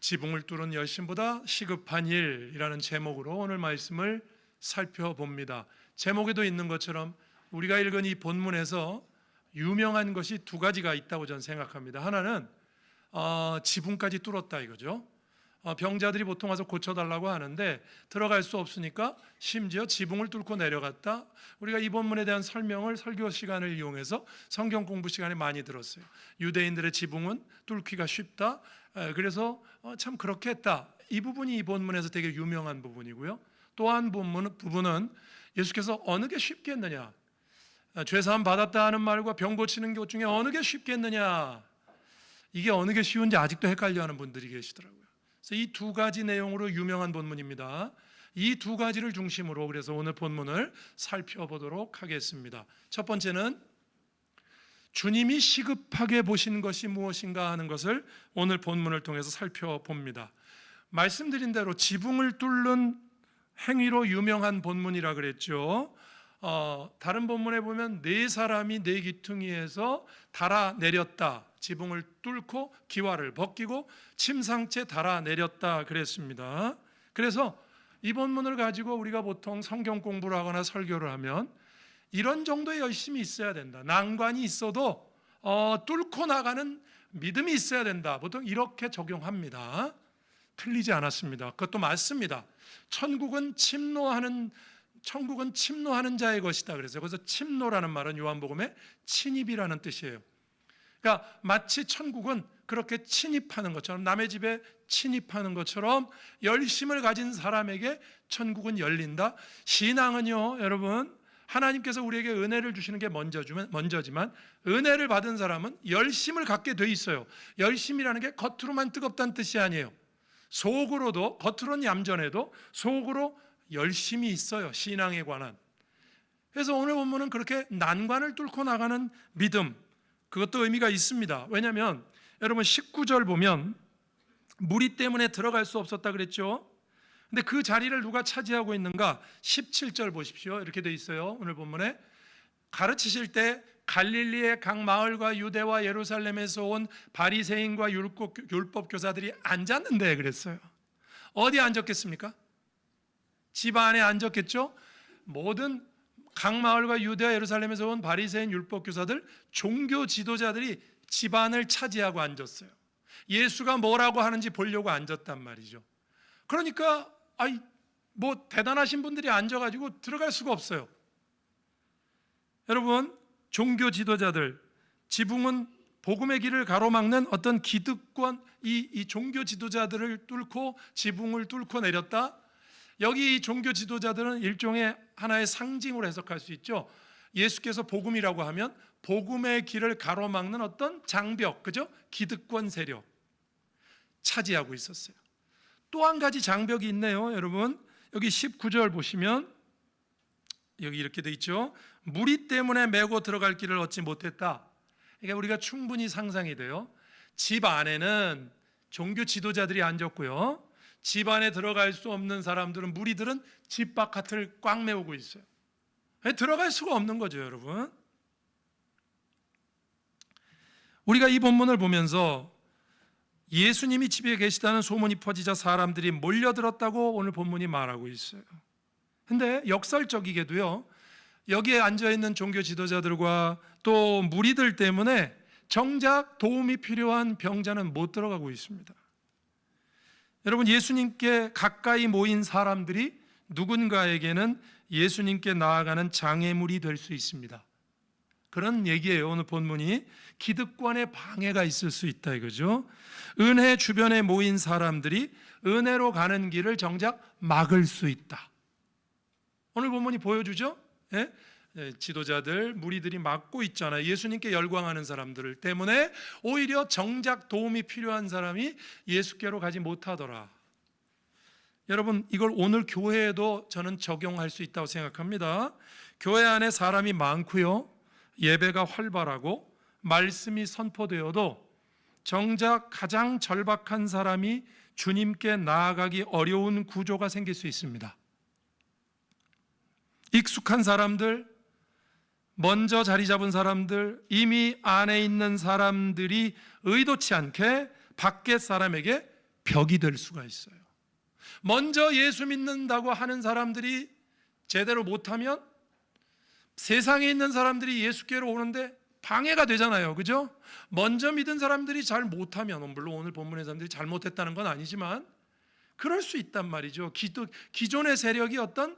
지붕을 뚫은 열심보다 시급한 일이라는 제목으로 오늘 말씀을 살펴봅니다. 제목에도 있는 것처럼 우리가 읽은 이 본문에서 유명한 것이 두 가지가 있다고 저는 생각합니다. 하나는 지붕까지 뚫었다 이거죠. 병자들이 보통 와서 고쳐달라고 하는데 들어갈 수 없으니까 심지어 지붕을 뚫고 내려갔다. 우리가 이 본문에 대한 설명을 설교 시간을 이용해서 성경 공부 시간에 많이 들었어요. 유대인들의 지붕은 뚫기가 쉽다. 그래서 참 그렇게 했다. 이 부분이 이 본문에서 되게 유명한 부분이고요. 또 한 부분은 예수께서 어느 게 쉽겠느냐, 죄사함 받았다 하는 말과 병 고치는 것 중에 어느 게 쉽겠느냐, 이게 어느 게 쉬운지 아직도 헷갈려하는 분들이 계시더라고요. 그래서 이 두 가지 내용으로 유명한 본문입니다. 이 두 가지를 중심으로 그래서 오늘 본문을 살펴보도록 하겠습니다. 첫 번째는 주님이 시급하게 보신 것이 무엇인가 하는 것을 오늘 본문을 통해서 살펴봅니다. 말씀드린 대로 지붕을 뚫는 행위로 유명한 본문이라 그랬죠. 다른 본문에 보면 네 사람이 네 기퉁이에서 달아내렸다, 지붕을 뚫고 기와를 벗기고 침상째 달아내렸다 그랬습니다. 그래서 이 본문을 가지고 우리가 보통 성경 공부를 하거나 설교를 하면 이런 정도의 열심이 있어야 된다, 난관이 있어도 뚫고 나가는 믿음이 있어야 된다, 보통 이렇게 적용합니다. 틀리지 않았습니다. 그것도 맞습니다. 천국은 침노하는 자의 것이다 그래서 그래서 침노라는 말은 요한복음의 침입이라는 뜻이에요. 그러니까 마치 천국은 그렇게 침입하는 것처럼, 남의 집에 침입하는 것처럼 열심을 가진 사람에게 천국은 열린다. 신앙은요, 여러분, 하나님께서 우리에게 은혜를 주시는 게 먼저지만 은혜를 받은 사람은 열심을 갖게 돼 있어요. 열심이라는 게 겉으로만 뜨겁다는 뜻이 아니에요. 속으로도, 겉으로는 얌전해도 속으로 열심이 있어요, 신앙에 관한. 그래서 오늘 본문은 그렇게 난관을 뚫고 나가는 믿음, 그것도 의미가 있습니다. 왜냐하면 여러분 19절 보면 무리 때문에 들어갈 수 없었다 그랬죠. 근데 그 자리를 누가 차지하고 있는가? 17절 보십시오. 이렇게 돼 있어요, 오늘 본문에. 가르치실 때 갈릴리의 각 마을과 유대와 예루살렘에서 온 바리새인과 율법 교사들이 앉았는데 그랬어요. 어디 앉았겠습니까? 집 안에 앉았겠죠. 모든 각 마을과 유대와 예루살렘에서 온 바리새인 율법 교사들, 종교 지도자들이 집안을 차지하고 앉았어요. 예수가 뭐라고 하는지 보려고 앉았단 말이죠. 그러니까 대단하신 분들이 앉아가지고 들어갈 수가 없어요. 여러분, 종교 지도자들, 지붕은 복음의 길을 가로막는 어떤 기득권, 이 종교 지도자들을 뚫고 지붕을 뚫고 내렸다. 여기 이 종교 지도자들은 일종의 하나의 상징으로 해석할 수 있죠. 예수께서 복음이라고 하면 복음의 길을 가로막는 어떤 장벽, 그죠? 기득권 세력 차지하고 있었어요. 또 한 가지 장벽이 있네요, 여러분. 여기 19절 보시면 여기 이렇게 돼 있죠. 무리 때문에 메고 들어갈 길을 얻지 못했다. 그러니까 우리가 충분히 상상이 돼요. 집 안에는 종교 지도자들이 앉았고요, 집 안에 들어갈 수 없는 사람들은, 무리들은 집 바깥을 꽉 메우고 있어요. 들어갈 수가 없는 거죠, 여러분. 우리가 이 본문을 보면서 예수님이 집에 계시다는 소문이 퍼지자 사람들이 몰려들었다고 오늘 본문이 말하고 있어요. 근데 역설적이게도요, 여기에 앉아있는 종교 지도자들과 또 무리들 때문에 정작 도움이 필요한 병자는 못 들어가고 있습니다. 여러분, 예수님께 가까이 모인 사람들이 누군가에게는 예수님께 나아가는 장애물이 될 수 있습니다. 그런 얘기예요, 오늘 본문이. 기득권의 방해가 있을 수 있다 이거죠. 은혜 주변에 모인 사람들이 은혜로 가는 길을 정작 막을 수 있다. 오늘 본문이 보여주죠. 지도자들, 무리들이 막고 있잖아요. 예수님께 열광하는 사람들 때문에 오히려 정작 도움이 필요한 사람이 예수께로 가지 못하더라. 여러분, 이걸 오늘 교회에도 저는 적용할 수 있다고 생각합니다. 교회 안에 사람이 많고요, 예배가 활발하고 말씀이 선포되어도 정작 가장 절박한 사람이 주님께 나아가기 어려운 구조가 생길 수 있습니다. 익숙한 사람들, 먼저 자리 잡은 사람들, 이미 안에 있는 사람들이 의도치 않게 밖에 사람에게 벽이 될 수가 있어요. 먼저 예수 믿는다고 하는 사람들이 제대로 못하면 세상에 있는 사람들이 예수께로 오는데 방해가 되잖아요. 그죠? 먼저 믿은 사람들이 잘 못하면, 물론 오늘 본문의 사람들이 잘못했다는 건 아니지만 그럴 수 있단 말이죠. 기존의 세력이 어떤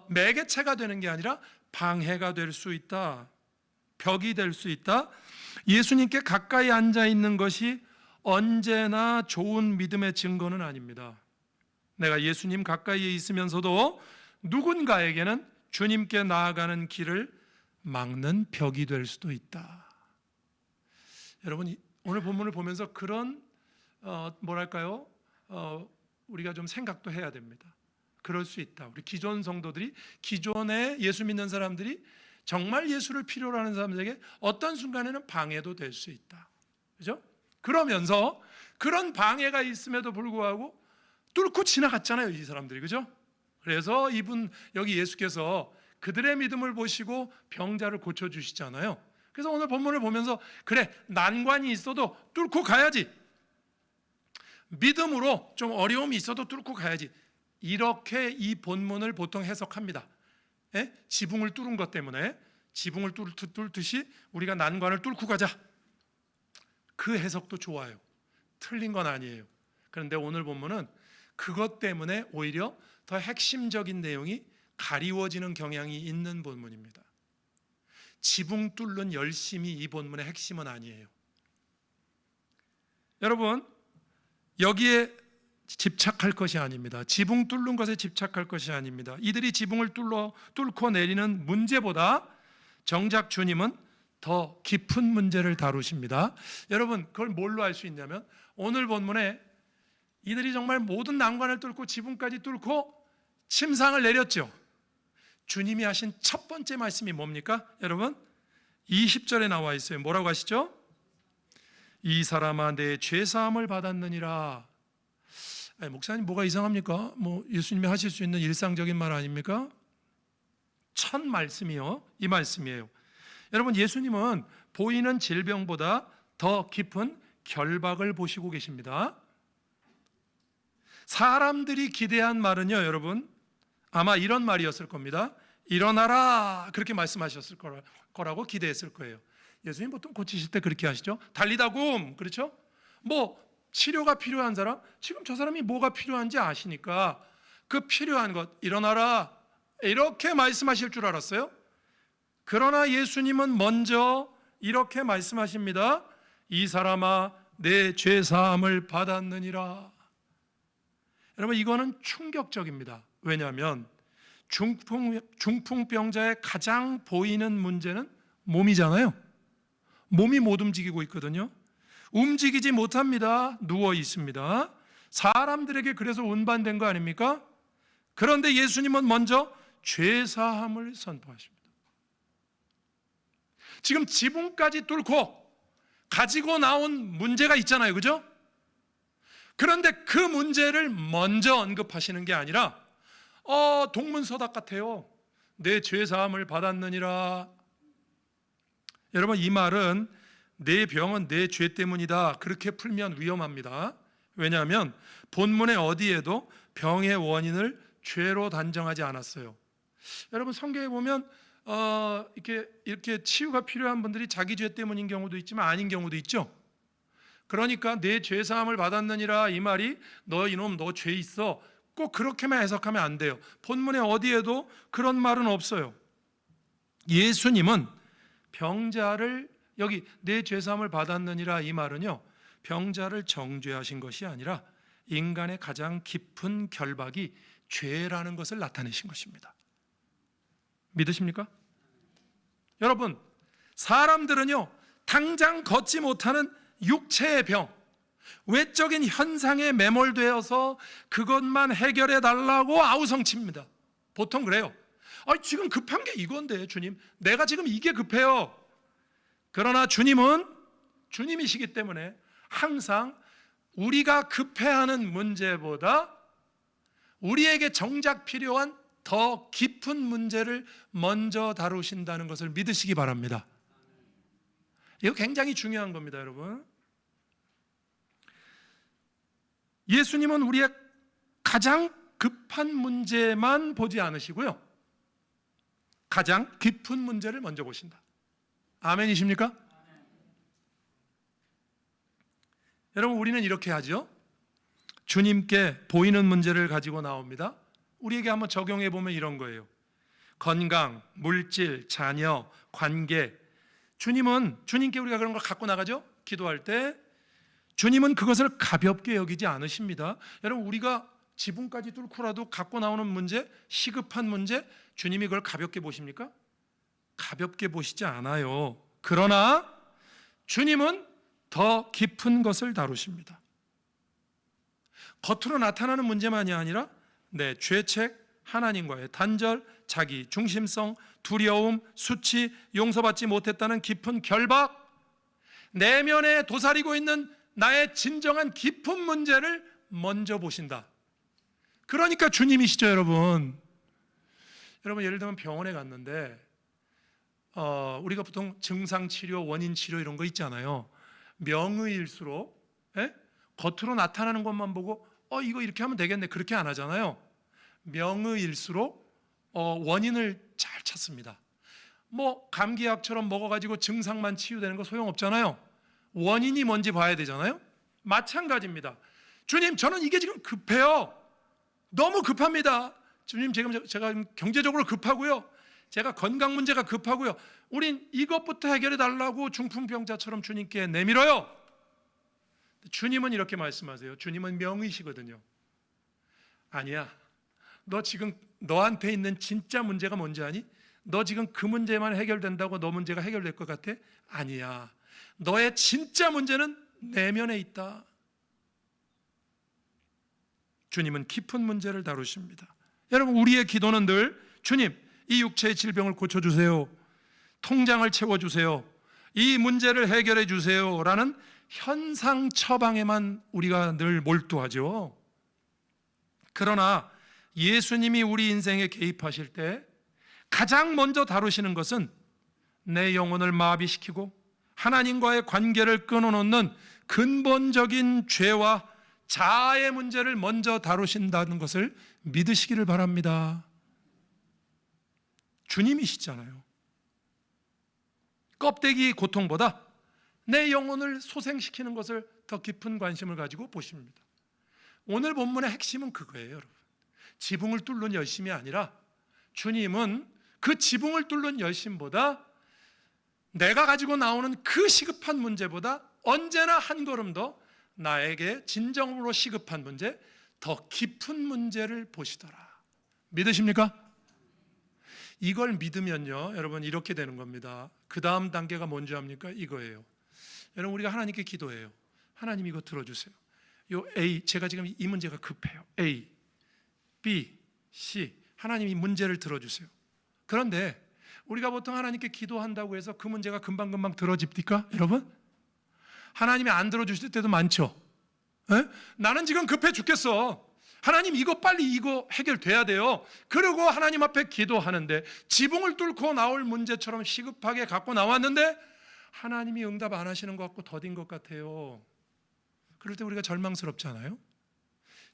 매개체가 되는 게 아니라 방해가 될 수 있다. 벽이 될 수 있다. 예수님께 가까이 앉아 있는 것이 언제나 좋은 믿음의 증거는 아닙니다. 내가 예수님 가까이에 있으면서도 누군가에게는 주님께 나아가는 길을 막는 벽이 될 수도 있다. 여러분, 오늘 본문을 보면서 그런 우리가 좀 생각도 해야 됩니다. 그럴 수 있다. 우리 기존 성도들이, 기존에 예수 믿는 사람들이 정말 예수를 필요로 하는 사람들에게 어떤 순간에는 방해도 될 수 있다. 그죠? 그러면서 그런 방해가 있음에도 불구하고 뚫고 지나갔잖아요, 이 사람들이. 그죠? 그래서 여기 예수께서 그들의 믿음을 보시고 병자를 고쳐주시잖아요. 그래서 오늘 본문을 보면서 그래, 난관이 있어도 뚫고 가야지, 믿음으로 좀 어려움이 있어도 뚫고 가야지, 이렇게 이 본문을 보통 해석합니다. 지붕을 뚫은 것 때문에 지붕을 뚫듯이 우리가 난관을 뚫고 가자, 그 해석도 좋아요. 틀린 건 아니에요. 그런데 오늘 본문은 그것 때문에 오히려 더 핵심적인 내용이 가리워지는 경향이 있는 본문입니다. 지붕 뚫는 열심이 이 본문의 핵심은 아니에요. 여러분, 여기에 집착할 것이 아닙니다. 지붕 뚫는 것에 집착할 것이 아닙니다. 이들이 지붕을 뚫고 내리는 문제보다 정작 주님은 더 깊은 문제를 다루십니다. 여러분, 그걸 뭘로 알 수 있냐면 오늘 본문에 이들이 정말 모든 난관을 뚫고 지붕까지 뚫고 침상을 내렸죠. 주님이 하신 첫 번째 말씀이 뭡니까? 여러분, 20절에 나와 있어요. 뭐라고 하시죠? 이 사람아, 내 죄사함을 받았느니라. 목사님, 뭐가 이상합니까? 예수님이 하실 수 있는 일상적인 말 아닙니까? 첫 말씀이요, 이 말씀이에요. 여러분, 예수님은 보이는 질병보다 더 깊은 결박을 보시고 계십니다. 사람들이 기대한 말은요, 여러분, 아마 이런 말이었을 겁니다. 일어나라, 그렇게 말씀하셨을 거라고 기대했을 거예요. 예수님 보통 고치실 때 그렇게 하시죠. 달리다 굼, 그렇죠? 치료가 필요한 사람, 지금 저 사람이 뭐가 필요한지 아시니까 그 필요한 것, 일어나라, 이렇게 말씀하실 줄 알았어요. 그러나 예수님은 먼저 이렇게 말씀하십니다. 이 사람아, 내 죄사함을 받았느니라. 여러분, 이거는 충격적입니다. 왜냐하면 중풍병자의 가장 보이는 문제는 몸이잖아요. 몸이 못 움직이고 있거든요. 움직이지 못합니다. 누워 있습니다. 사람들에게 그래서 운반된 거 아닙니까? 그런데 예수님은 먼저 죄사함을 선포하십니다. 지금 지붕까지 뚫고 가지고 나온 문제가 있잖아요. 그죠? 그런데 그 문제를 먼저 언급하시는 게 아니라 동문서답 같아요. 내 죄사함을 받았느니라. 여러분, 이 말은 내 병은 내 죄 때문이다, 그렇게 풀면 위험합니다. 왜냐하면 본문의 어디에도 병의 원인을 죄로 단정하지 않았어요. 여러분, 성경에 보면 이렇게 치유가 필요한 분들이 자기 죄 때문인 경우도 있지만 아닌 경우도 있죠. 그러니까 내 죄사함을 받았느니라, 이 말이 너 이놈 너 죄 있어, 꼭 그렇게만 해석하면 안 돼요. 본문에 어디에도 그런 말은 없어요. 예수님은 병자를, 여기 내 죄사함을 받았느니라, 이 말은요, 병자를 정죄하신 것이 아니라 인간의 가장 깊은 결박이 죄라는 것을 나타내신 것입니다. 믿으십니까? 여러분, 사람들은요, 당장 걷지 못하는 육체의 병, 외적인 현상에 매몰되어서 그것만 해결해 달라고 아우성칩니다. 보통 그래요. 지금 급한 게 이건데 주님, 내가 지금 이게 급해요. 그러나 주님은 주님이시기 때문에 항상 우리가 급해하는 문제보다 우리에게 정작 필요한 더 깊은 문제를 먼저 다루신다는 것을 믿으시기 바랍니다. 이거 굉장히 중요한 겁니다, 여러분. 예수님은 우리의 가장 급한 문제만 보지 않으시고요, 가장 깊은 문제를 먼저 보신다. 아멘이십니까? 여러분, 우리는 이렇게 하죠. 주님께 보이는 문제를 가지고 나옵니다. 우리에게 한번 적용해 보면 이런 거예요. 건강, 물질, 자녀, 관계. 주님께 우리가 그런 걸 갖고 나가죠. 기도할 때 주님은 그것을 가볍게 여기지 않으십니다. 여러분, 우리가 지붕까지 뚫고라도 갖고 나오는 문제, 시급한 문제, 주님이 그걸 가볍게 보십니까? 가볍게 보시지 않아요. 그러나 주님은 더 깊은 것을 다루십니다. 겉으로 나타나는 문제만이 아니라 내 죄책, 하나님과의 단절, 자기 중심성, 두려움, 수치, 용서받지 못했다는 깊은 결박, 내면에 도사리고 있는 나의 진정한 깊은 문제를 먼저 보신다. 그러니까 주님이시죠, 여러분. 여러분, 예를 들면 병원에 갔는데 우리가 보통 증상 치료, 원인 치료 이런 거 있잖아요. 명의일수록 겉으로 나타나는 것만 보고 이거 이렇게 하면 되겠네, 그렇게 안 하잖아요. 명의일수록 원인을 잘 찾습니다. 뭐 감기약처럼 먹어가지고 증상만 치유되는 거 소용없잖아요. 원인이 뭔지 봐야 되잖아요. 마찬가지입니다. 주님, 저는 이게 지금 급해요. 너무 급합니다. 주님, 제가 경제적으로 급하고요, 제가 건강 문제가 급하고요, 우린 이것부터 해결해 달라고 중풍병자처럼 주님께 내밀어요. 주님은 이렇게 말씀하세요. 주님은 명의시거든요. 아니야, 너 지금 너한테 있는 진짜 문제가 뭔지 아니? 너 지금 그 문제만 해결된다고 너 문제가 해결될 것 같아? 아니야, 너의 진짜 문제는 내면에 있다. 주님은 깊은 문제를 다루십니다. 여러분, 우리의 기도는 늘 주님, 이 육체의 질병을 고쳐주세요, 통장을 채워주세요, 이 문제를 해결해 주세요 라는 현상 처방에만 우리가 늘 몰두하죠. 그러나 예수님이 우리 인생에 개입하실 때 가장 먼저 다루시는 것은 내 영혼을 마비시키고 하나님과의 관계를 끊어놓는 근본적인 죄와 자아의 문제를 먼저 다루신다는 것을 믿으시기를 바랍니다. 주님이시잖아요. 껍데기 고통보다 내 영혼을 소생시키는 것을 더 깊은 관심을 가지고 보십니다. 오늘 본문의 핵심은 그거예요, 여러분. 지붕을 뚫는 열심이 아니라 주님은 그 지붕을 뚫는 열심보다 내가 가지고 나오는 그 시급한 문제보다 언제나 한 걸음 더 나에게 진정으로 시급한 문제, 더 깊은 문제를 보시더라. 믿으십니까? 이걸 믿으면요, 여러분, 이렇게 되는 겁니다. 그 다음 단계가 뭔지 압니까? 이거예요. 여러분, 우리가 하나님께 기도해요. 하나님, 이거 들어주세요. 요 A, 제가 지금 이 문제가 급해요. A, B, C, 하나님 이 문제를 들어주세요. 그런데 우리가 보통 하나님께 기도한다고 해서 그 문제가 금방금방 들어집니까? 여러분? 하나님이 안 들어주실 때도 많죠. 나는 지금 급해 죽겠어. 하나님, 이거 빨리 이거 해결돼야 돼요. 그리고 하나님 앞에 기도하는데 지붕을 뚫고 나올 문제처럼 시급하게 갖고 나왔는데 하나님이 응답 안 하시는 것 같고 더딘 것 같아요. 그럴 때 우리가 절망스럽잖아요.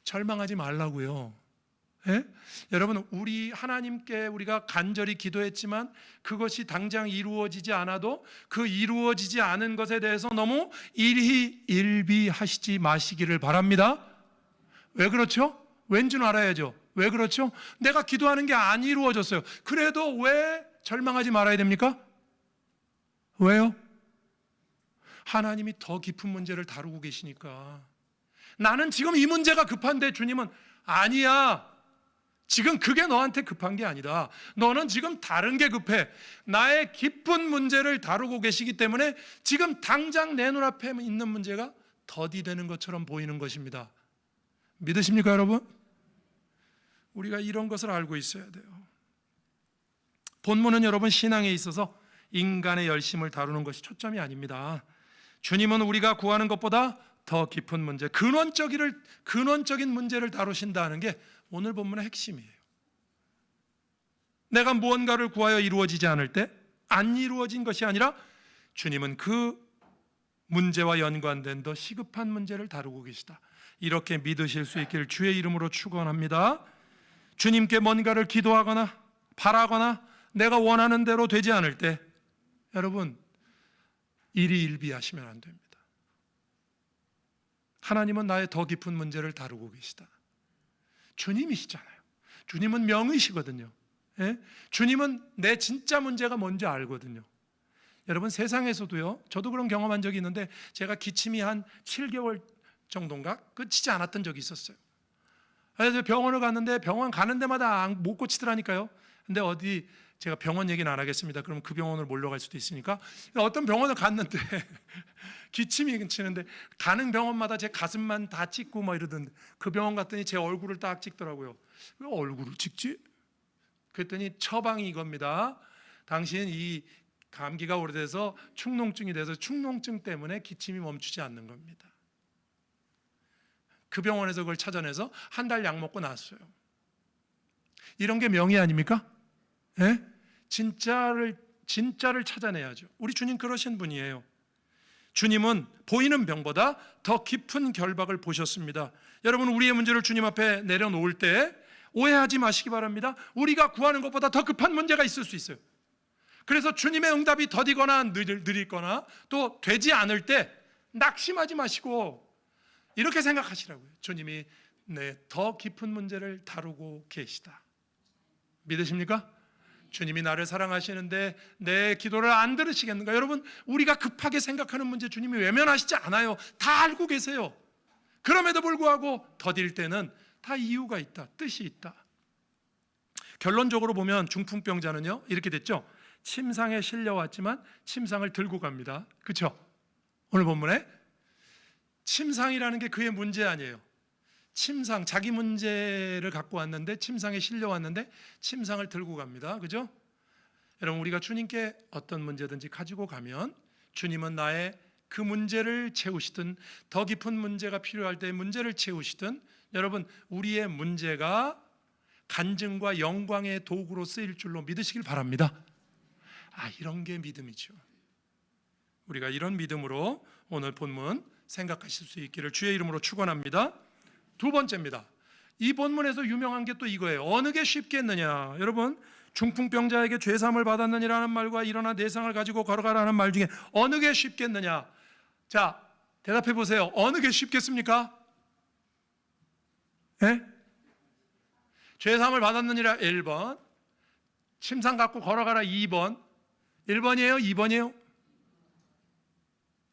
절망하지 말라고요. 여러분, 우리 하나님께 우리가 간절히 기도했지만 그것이 당장 이루어지지 않아도 그 이루어지지 않은 것에 대해서 너무 일희일비하시지 마시기를 바랍니다. 왜 그렇죠? 왠지는 알아야죠. 왜 그렇죠? 내가 기도하는 게 안 이루어졌어요. 그래도 왜 절망하지 말아야 됩니까? 왜요? 하나님이 더 깊은 문제를 다루고 계시니까. 나는 지금 이 문제가 급한데 주님은 아니야, 지금 그게 너한테 급한 게 아니다. 너는 지금 다른 게 급해. 나의 깊은 문제를 다루고 계시기 때문에 지금 당장 내 눈앞에 있는 문제가 더디되는 것처럼 보이는 것입니다. 믿으십니까, 여러분? 우리가 이런 것을 알고 있어야 돼요. 본문은 여러분, 신앙에 있어서 인간의 열심을 다루는 것이 초점이 아닙니다. 주님은 우리가 구하는 것보다 더 깊은 문제, 근원적인 문제를 다루신다는 게 오늘 본문의 핵심이에요. 내가 무언가를 구하여 이루어지지 않을 때 안 이루어진 것이 아니라 주님은 그 문제와 연관된 더 시급한 문제를 다루고 계시다. 이렇게 믿으실 수 있기를 주의 이름으로 축원합니다. 주님께 뭔가를 기도하거나 바라거나 내가 원하는 대로 되지 않을 때 여러분 일희일비하시면 안 됩니다. 하나님은 나의 더 깊은 문제를 다루고 계시다. 주님이시잖아요. 주님은 명의시거든요. 예? 주님은 내 진짜 문제가 뭔지 알거든요. 여러분 세상에서도요, 저도 그런 경험한 적이 있는데 제가 기침이 한 7개월 정도인가 끝이지 않았던 적이 있었어요. 그래서 병원을 갔는데 병원 가는 데마다 못 고치더라니까요. 근데 어디 제가 병원 얘기는 안 하겠습니다. 그럼 그 병원을 몰려갈 수도 있으니까 어떤 병원을 갔는데 기침이 치는데 가는 병원마다 제 가슴만 다 찍고 막 이러던데 그 병원 갔더니 제 얼굴을 딱 찍더라고요. 왜 얼굴을 찍지? 그랬더니 처방이 이겁니다. 당신 이 감기가 오래돼서 축농증이 돼서 축농증 때문에 기침이 멈추지 않는 겁니다. 그 병원에서 그걸 찾아내서 한 달 약 먹고 나왔어요. 이런 게 명의 아닙니까? 예? 진짜를 찾아내야죠. 우리 주님 그러신 분이에요. 주님은 보이는 병보다 더 깊은 결박을 보셨습니다. 여러분 우리의 문제를 주님 앞에 내려놓을 때 오해하지 마시기 바랍니다. 우리가 구하는 것보다 더 급한 문제가 있을 수 있어요. 그래서 주님의 응답이 더디거나 느리거나 또 되지 않을 때 낙심하지 마시고 이렇게 생각하시라고요. 주님이 더 깊은 문제를 다루고 계시다. 믿으십니까? 주님이 나를 사랑하시는데 내 기도를 안 들으시겠는가? 여러분 우리가 급하게 생각하는 문제 주님이 외면하시지 않아요. 다 알고 계세요. 그럼에도 불구하고 더딜 때는 다 이유가 있다. 뜻이 있다. 결론적으로 보면 중풍병자는요 이렇게 됐죠. 침상에 실려왔지만 침상을 들고 갑니다. 그렇죠? 오늘 본문에 침상이라는 게 그의 문제 아니에요. 침상, 자기 문제를 갖고 왔는데 침상에 실려왔는데 침상을 들고 갑니다. 그죠? 여러분 우리가 주님께 어떤 문제든지 가지고 가면 주님은 나의 그 문제를 채우시든 더 깊은 문제가 필요할 때 문제를 채우시든 여러분 우리의 문제가 간증과 영광의 도구로 쓰일 줄로 믿으시길 바랍니다. 이런 게 믿음이죠. 우리가 이런 믿음으로 오늘 본문 생각하실 수 있기를 주의 이름으로 축원합니다. 두 번째입니다. 이 본문에서 유명한 게 또 이거예요. 어느 게 쉽겠느냐. 여러분 중풍병자에게 죄사함을 받았느니라는 말과 일어나 내 상을 가지고 걸어가라는 말 중에 어느 게 쉽겠느냐. 자 대답해 보세요. 어느 게 쉽겠습니까? 예? 죄사함을 받았느니라 1번, 침상 갖고 걸어가라 2번. 1번이에요? 2번이에요?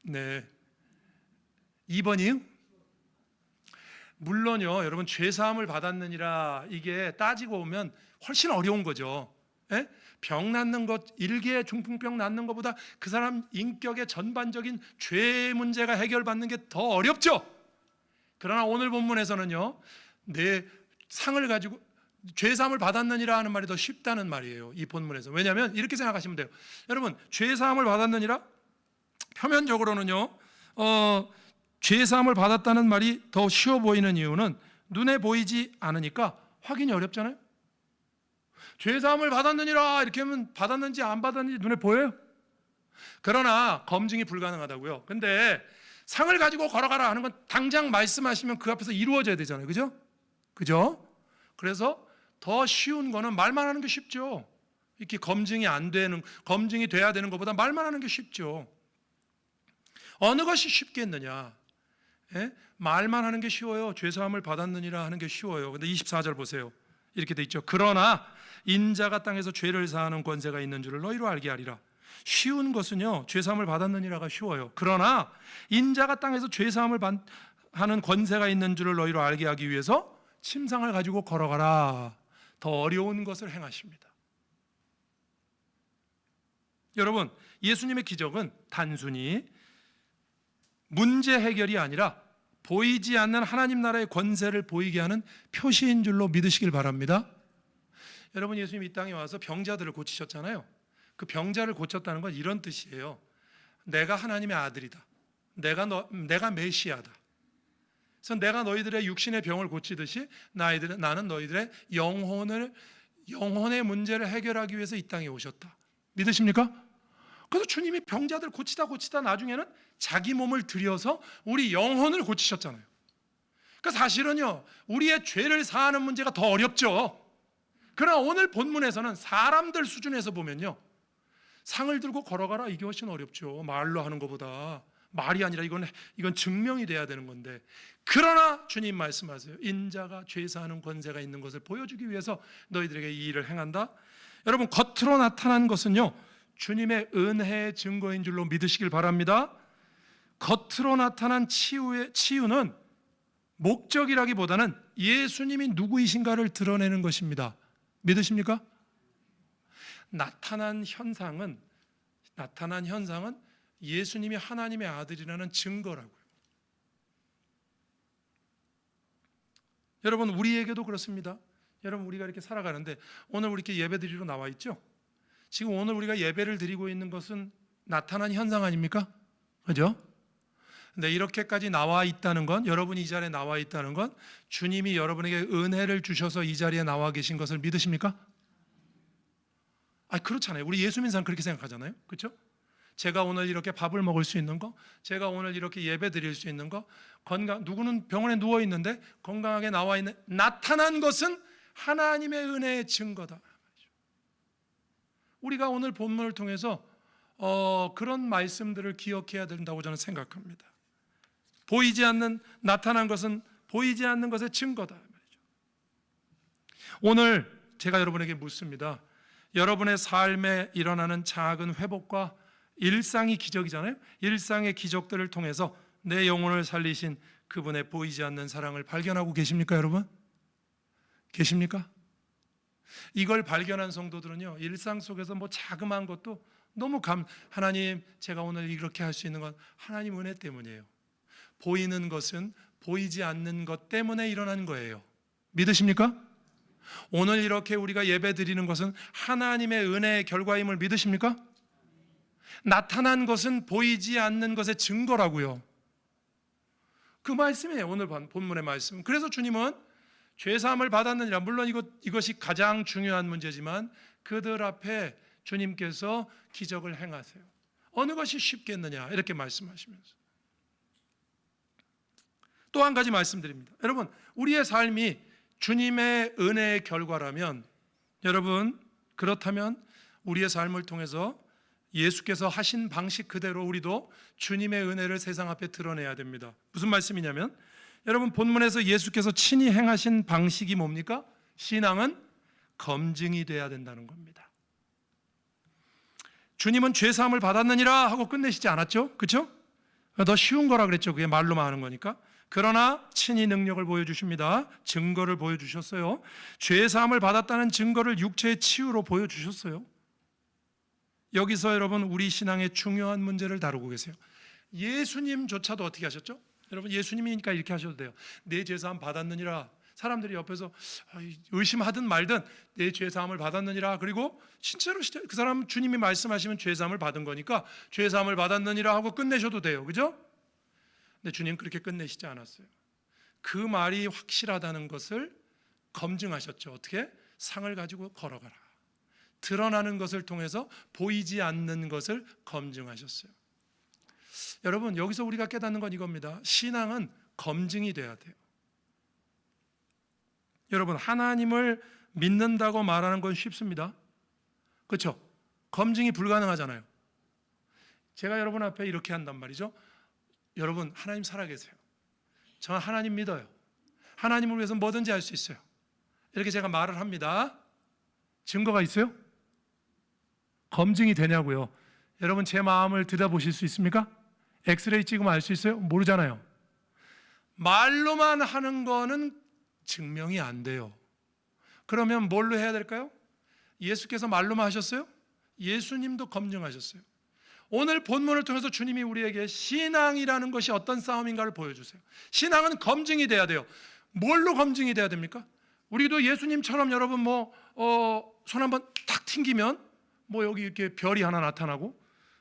네, 2번이에요? 물론요 여러분 죄사함을 받았느니라 이게 따지고 보면 훨씬 어려운 거죠. 예? 병 낫는 것, 일개 중풍병 낫는 것보다 그 사람 인격의 전반적인 죄 문제가 해결받는 게 더 어렵죠. 그러나 오늘 본문에서는요 내 상을 가지고 죄사함을 받았느니라 하는 말이 더 쉽다는 말이에요. 이 본문에서. 왜냐하면 이렇게 생각하시면 돼요. 여러분 죄사함을 받았느니라 표면적으로는요 죄사함을 받았다는 말이 더 쉬워 보이는 이유는 눈에 보이지 않으니까 확인이 어렵잖아요. 죄사함을 받았느니라 이렇게 하면 받았는지 안 받았는지 눈에 보여요. 그러나 검증이 불가능하다고요. 근데 상을 가지고 걸어가라 하는 건 당장 말씀하시면 그 앞에서 이루어져야 되잖아요. 그죠? 그래서 더 쉬운 거는 말만 하는 게 쉽죠. 이렇게 검증이 돼야 되는 것보다 말만 하는 게 쉽죠. 어느 것이 쉽겠느냐? 예? 말만 하는 게 쉬워요. 죄사함을 받았느니라 하는 게 쉬워요. 근데 24절 보세요. 이렇게 돼 있죠. 그러나 인자가 땅에서 죄를 사하는 권세가 있는 줄을 너희로 알게 하리라. 쉬운 것은요 죄사함을 받았느니라가 쉬워요. 그러나 인자가 땅에서 죄사함을 하는 권세가 있는 줄을 너희로 알게 하기 위해서 침상을 가지고 걸어가라. 더 어려운 것을 행하십니다. 여러분 예수님의 기적은 단순히 문제 해결이 아니라 보이지 않는 하나님 나라의 권세를 보이게 하는 표시인 줄로 믿으시길 바랍니다. 여러분 예수님 이 땅에 와서 병자들을 고치셨잖아요. 그 병자를 고쳤다는 건 이런 뜻이에요. 내가 하나님의 아들이다. 내가 메시아다. 그래서 내가 너희들의 육신의 병을 고치듯이 나는 너희들의 영혼의 문제를 해결하기 위해서 이 땅에 오셨다. 믿으십니까? 그래서 주님이 병자들 고치다 나중에는 자기 몸을 들여서 우리 영혼을 고치셨잖아요. 그 사실은요, 우리의 죄를 사하는 문제가 더 어렵죠. 그러나 오늘 본문에서는 사람들 수준에서 보면요, 상을 들고 걸어가라, 이게 훨씬 어렵죠. 말로 하는 것보다. 말이 아니라 이건 증명이 돼야 되는 건데, 그러나 주님 말씀하세요. 인자가 죄 사하는 권세가 있는 것을 보여주기 위해서 너희들에게 이 일을 행한다. 여러분, 겉으로 나타난 것은요, 주님의 은혜의 증거인 줄로 믿으시길 바랍니다. 겉으로 나타난 치유는 목적이라기보다는 예수님이 누구이신가를 드러내는 것입니다. 믿으십니까? 나타난 현상은 예수님이 하나님의 아들이라는 증거라고요. 여러분, 우리에게도 그렇습니다. 여러분, 우리가 이렇게 살아가는데 오늘 우리 이렇게 예배 드리러 나와 있죠? 지금 오늘 우리가 예배를 드리고 있는 것은 나타난 현상 아닙니까? 그죠? 근데 이렇게까지 나와 있다는 건, 여러분이 이 자리에 나와 있다는 건 주님이 여러분에게 은혜를 주셔서 이 자리에 나와 계신 것을 믿으십니까? 그렇잖아요. 우리 예수 믿는 사람 그렇게 생각하잖아요. 그렇죠? 제가 오늘 이렇게 밥을 먹을 수 있는 거, 제가 오늘 이렇게 예배 드릴 수 있는 거, 누구는 병원에 누워 있는데 건강하게 나와 있는, 나타난 것은 하나님의 은혜의 증거다. 우리가 오늘 본문을 통해서 그런 말씀들을 기억해야 된다고 저는 생각합니다. 나타난 것은 보이지 않는 것의 증거다. 오늘 제가 여러분에게 묻습니다. 여러분의 삶에 일어나는 작은 회복과 일상이 기적이잖아요. 일상의 기적들을 통해서 내 영혼을 살리신 그분의 보이지 않는 사랑을 발견하고 계십니까, 여러분? 계십니까? 이걸 발견한 성도들은요, 일상 속에서 자그마한 것도 너무 하나님, 제가 오늘 이렇게 할 수 있는 건 하나님 은혜 때문이에요. 보이는 것은 보이지 않는 것 때문에 일어난 거예요. 믿으십니까? 오늘 이렇게 우리가 예배 드리는 것은 하나님의 은혜의 결과임을 믿으십니까? 나타난 것은 보이지 않는 것의 증거라고요. 그 말씀이에요. 오늘 본문의 말씀. 그래서 주님은 죄사함을 받았느니라. 물론 이것이 가장 중요한 문제지만 그들 앞에 주님께서 기적을 행하세요. 어느 것이 쉽겠느냐, 이렇게 말씀하시면서 또 한 가지 말씀드립니다. 여러분, 우리의 삶이 주님의 은혜의 결과라면, 여러분, 그렇다면 우리의 삶을 통해서 예수께서 하신 방식 그대로 우리도 주님의 은혜를 세상 앞에 드러내야 됩니다. 무슨 말씀이냐면, 여러분, 본문에서 예수께서 친히 행하신 방식이 뭡니까? 신앙은 검증이 돼야 된다는 겁니다. 주님은 죄사함을 받았느니라 하고 끝내시지 않았죠? 그렇죠? 더 쉬운 거라 그랬죠. 그게 말로만 하는 거니까. 그러나 친히 능력을 보여주십니다. 증거를 보여주셨어요. 죄사함을 받았다는 증거를 육체의 치유로 보여주셨어요. 여기서 여러분, 우리 신앙의 중요한 문제를 다루고 계세요. 예수님조차도 어떻게 하셨죠? 여러분, 예수님이니까 이렇게 하셔도 돼요. 내 죄사함 받았느니라. 사람들이 옆에서 의심하든 말든 내 죄사함을 받았느니라. 그리고 진짜로 그 사람, 주님이 말씀하시면 죄사함을 받은 거니까 죄사함을 받았느니라 하고 끝내셔도 돼요. 그죠? 근데 주님 그렇게 끝내시지 않았어요. 그 말이 확실하다는 것을 검증하셨죠. 어떻게? 상을 가지고 걸어가라. 드러나는 것을 통해서 보이지 않는 것을 검증하셨어요. 여러분, 여기서 우리가 깨닫는 건 이겁니다. 신앙은 검증이 돼야 돼요. 여러분, 하나님을 믿는다고 말하는 건 쉽습니다. 그렇죠? 검증이 불가능하잖아요. 제가 여러분 앞에 이렇게 한단 말이죠. 여러분, 하나님 살아계세요. 저는 하나님 믿어요. 하나님을 위해서 뭐든지 할 수 있어요. 이렇게 제가 말을 합니다. 증거가 있어요? 검증이 되냐고요. 여러분, 제 마음을 들여다보실 수 있습니까? 엑스레이 찍으면 알 수 있어요? 모르잖아요. 말로만 하는 거는 증명이 안 돼요. 그러면 뭘로 해야 될까요? 예수께서 말로만 하셨어요? 예수님도 검증하셨어요. 오늘 본문을 통해서 주님이 우리에게 신앙이라는 것이 어떤 싸움인가를 보여주세요. 신앙은 검증이 돼야 돼요. 뭘로 검증이 돼야 됩니까? 우리도 예수님처럼 여러분 손 한번 탁 튕기면 여기 이렇게 별이 하나 나타나고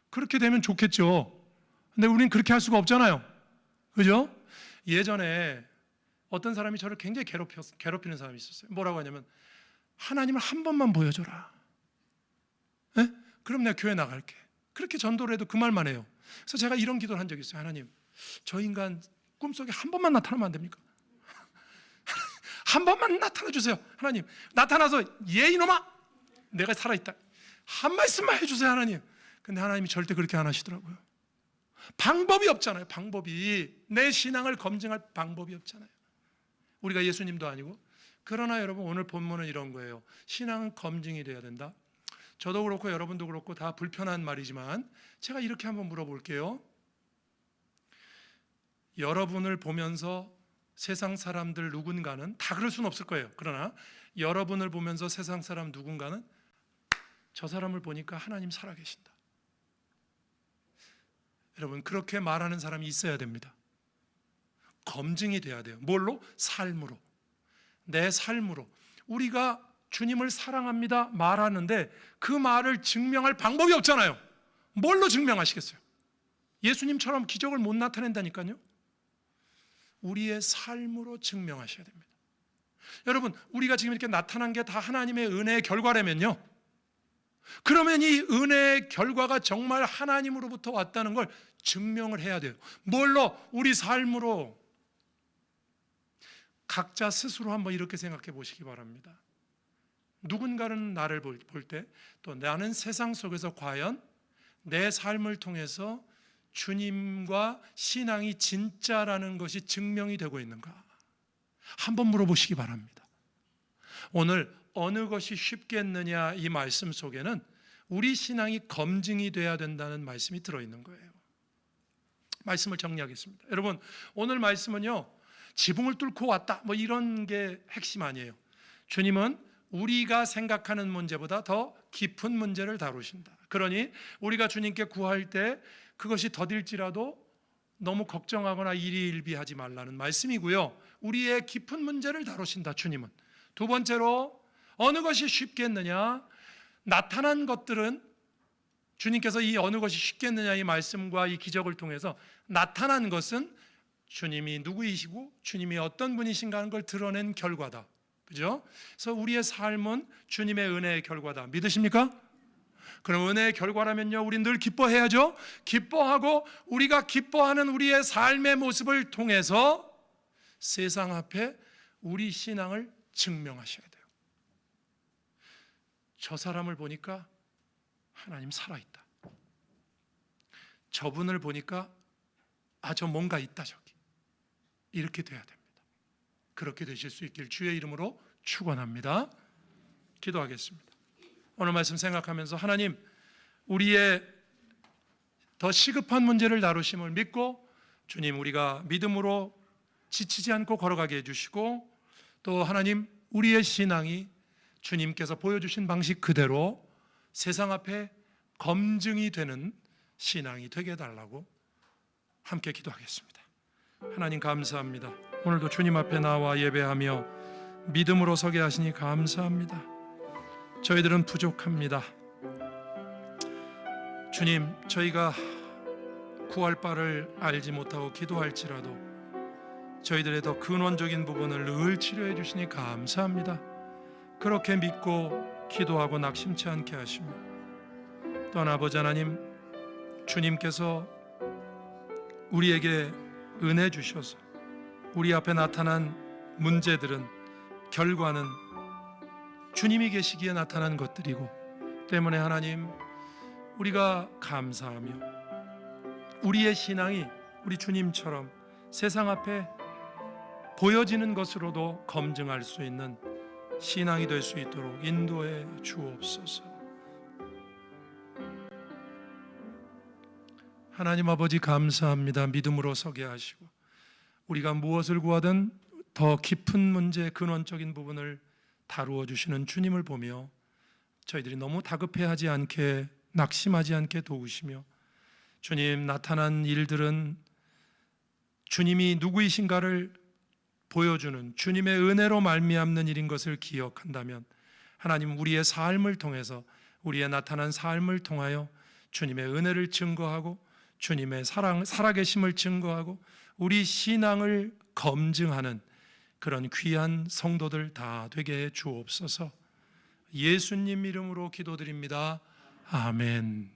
그렇게 되면 좋겠죠. 근데 우리는 그렇게 할 수가 없잖아요. 그죠? 예전에 어떤 사람이 저를 굉장히 괴롭히는 사람이 있었어요. 뭐라고 하냐면, 하나님을 한 번만 보여줘라. 네? 그럼 내가 교회 나갈게. 그렇게 전도를 해도 그 말만 해요. 그래서 제가 이런 기도를 한 적이 있어요. 하나님, 저 인간 꿈속에 한 번만 나타나면 안 됩니까? 한 번만 나타나 주세요. 하나님, 나타나서 얘 이놈아, 내가 살아있다, 한 말씀만 해주세요 하나님. 근데 하나님이 절대 그렇게 안 하시더라고요. 방법이 없잖아요. 방법이, 내 신앙을 검증할 방법이 없잖아요. 우리가 예수님도 아니고. 그러나 여러분, 오늘 본문은 이런 거예요. 신앙은 검증이 돼야 된다. 저도 그렇고 여러분도 그렇고 다 불편한 말이지만 제가 이렇게 한번 물어볼게요. 여러분을 보면서 세상 사람들 누군가는, 다 그럴 수는 없을 거예요. 그러나 여러분을 보면서 세상 사람 누군가는 저 사람을 보니까 하나님 살아계신다, 여러분, 그렇게 말하는 사람이 있어야 됩니다. 검증이 돼야 돼요. 뭘로? 삶으로. 내 삶으로. 우리가 주님을 사랑합니다 말하는데 그 말을 증명할 방법이 없잖아요. 뭘로 증명하시겠어요? 예수님처럼 기적을 못 나타낸다니까요. 우리의 삶으로 증명하셔야 됩니다. 여러분, 우리가 지금 이렇게 나타난 게 다 하나님의 은혜의 결과라면요, 그러면 이 은혜의 결과가 정말 하나님으로부터 왔다는 걸 증명을 해야 돼요. 뭘로? 우리 삶으로. 각자 스스로 한번 이렇게 생각해 보시기 바랍니다. 누군가는 나를 볼 때, 또 나는 세상 속에서 과연 내 삶을 통해서 주님과 신앙이 진짜라는 것이 증명이 되고 있는가? 한번 물어보시기 바랍니다. 오늘 어느 것이 쉽겠느냐, 이 말씀 속에는 우리 신앙이 검증이 돼야 된다는 말씀이 들어있는 거예요. 말씀을 정리하겠습니다. 여러분, 오늘 말씀은요, 지붕을 뚫고 왔다, 뭐 이런 게 핵심 아니에요. 주님은 우리가 생각하는 문제보다 더 깊은 문제를 다루신다. 그러니 우리가 주님께 구할 때 그것이 더딜지라도 너무 걱정하거나 일희일비하지 말라는 말씀이고요, 우리의 깊은 문제를 다루신다, 주님은. 두 번째로, 어느 것이 쉽겠느냐, 나타난 것들은, 주님께서 이 어느 것이 쉽겠느냐 이 말씀과 이 기적을 통해서 나타난 것은 주님이 누구이시고 주님이 어떤 분이신가 하는 걸 드러낸 결과다. 그죠? 그래서 우리의 삶은 주님의 은혜의 결과다. 믿으십니까? 그럼 은혜의 결과라면요, 우린 늘 기뻐해야죠. 기뻐하고 우리가 기뻐하는 우리의 삶의 모습을 통해서 세상 앞에 우리 신앙을 증명하셔야 돼요. 저 사람을 보니까 하나님 살아있다. 저분을 보니까 저 뭔가 있다, 저기. 이렇게 돼야 됩니다. 그렇게 되실 수 있길 주의 이름으로 축원합니다. 기도하겠습니다. 오늘 말씀 생각하면서 하나님, 우리의 더 시급한 문제를 다루심을 믿고 주님, 우리가 믿음으로 지치지 않고 걸어가게 해주시고, 또 하나님, 우리의 신앙이 주님께서 보여주신 방식 그대로 세상 앞에 검증이 되는 신앙이 되게 해달라고 함께 기도하겠습니다. 하나님, 감사합니다. 오늘도 주님 앞에 나와 예배하며 믿음으로 서게 하시니 감사합니다. 저희들은 부족합니다. 주님, 저희가 구할 바를 알지 못하고 기도할지라도 저희들의 더 근원적인 부분을 늘 치료해 주시니 감사합니다. 그렇게 믿고 기도하고 낙심치 않게 하시며, 또한 아버지 하나님, 주님께서 우리에게 은혜 주셔서 우리 앞에 나타난 문제들은, 결과는 주님이 계시기에 나타난 것들이고 때문에 하나님, 우리가 감사하며 우리의 신앙이 우리 주님처럼 세상 앞에 보여지는 것으로도 검증할 수 있는 신앙이 될 수 있도록 인도해 주옵소서. 하나님 아버지, 감사합니다. 믿음으로 서게 하시고 우리가 무엇을 구하든 더 깊은 문제, 근원적인 부분을 다루어 주시는 주님을 보며 저희들이 너무 다급해하지 않게, 낙심하지 않게 도우시며, 주님, 나타난 일들은 주님이 누구이신가를 보여주는 주님의 은혜로 말미암는 일인 것을 기억한다면, 하나님, 우리의 삶을 통해서, 우리의 나타난 삶을 통하여 주님의 은혜를 증거하고 주님의 살아계심을 증거하고 우리 신앙을 검증하는 그런 귀한 성도들 다 되게 해 주옵소서. 예수님 이름으로 기도드립니다. 아멘.